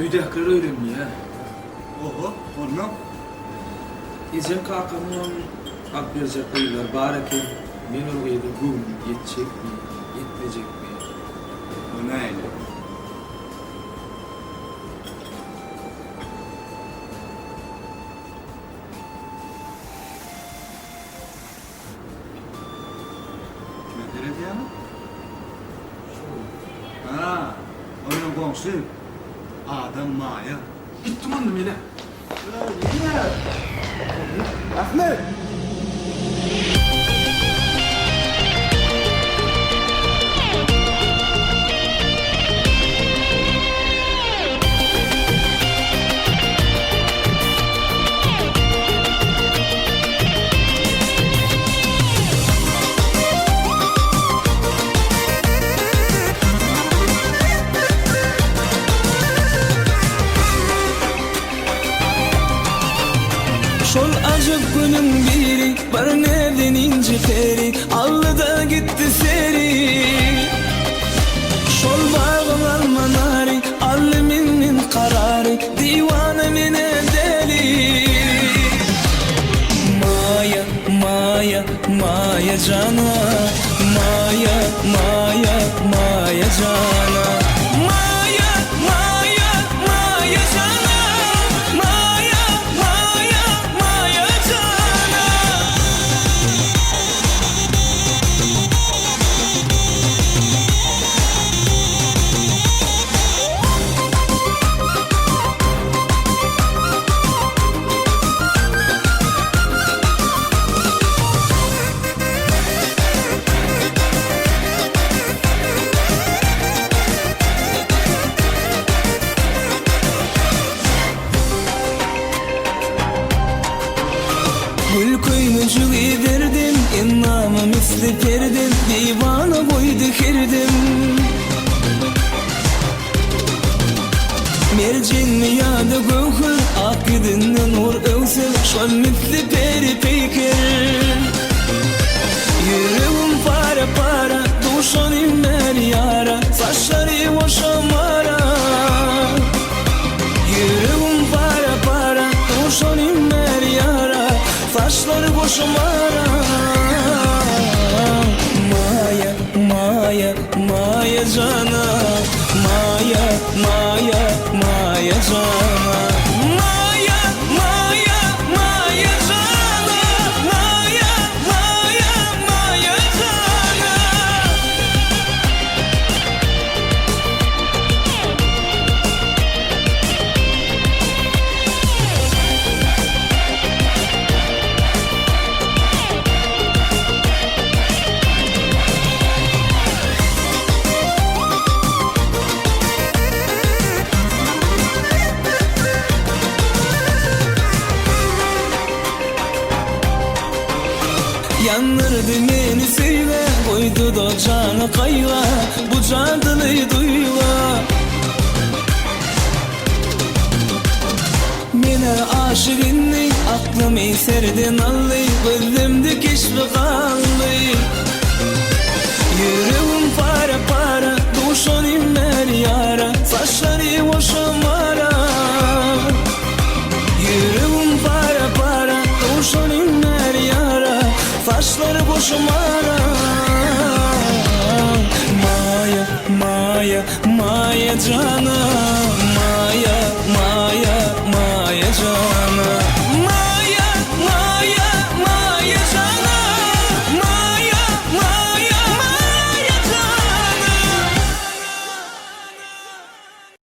Öydekler öğrenmiyor. Oho, ondan. Ezen kakamdan akbiyazak koyular barake men oraya da güm yetecek mi, yetmeyecek mi? O ne öyle? Kime deredi yani? Ha, onun komşu. Adam Maya. Gittim andım yine. Ahmet! Şol acık günün biri, bar nereden inci peri, aldı da gitti seri. Şol bağım almanari, alliminin kararı, divane mine deli. Maya, Maya, Maya cana, Maya, Maya, Maya cana. Maya, Maya, Maya cana, Maya, Maya, Maya cana. Gül koynucu giderdim, innamı misli perdim, divana boy dikirdim. Mercin mi yadı gövhür, ak gidinle nur övsel, şol misli peri peyker. Yüreğim para para, duşan inmer yara, saçları boşamara. Yüreğim para para, duşan inmer yara, saçları boşamara. Maya, Maya, Maya cana, Maya, Maya, Maya cana. Maya, Maya, Maya cana, Maya, Maya, Maya cana. Yandırdı beni söyle, koydu da canı kayla, bu cadılığı duyla. Mene aşık inni, aklım eserden allı, gözümde keşfi kallı. Yüreğim para para, duşan inmer yara, saçları boşamara. Yüreğim para para, duşan inmer yara, saçları boşamara. Maya, Maya, Maya cana,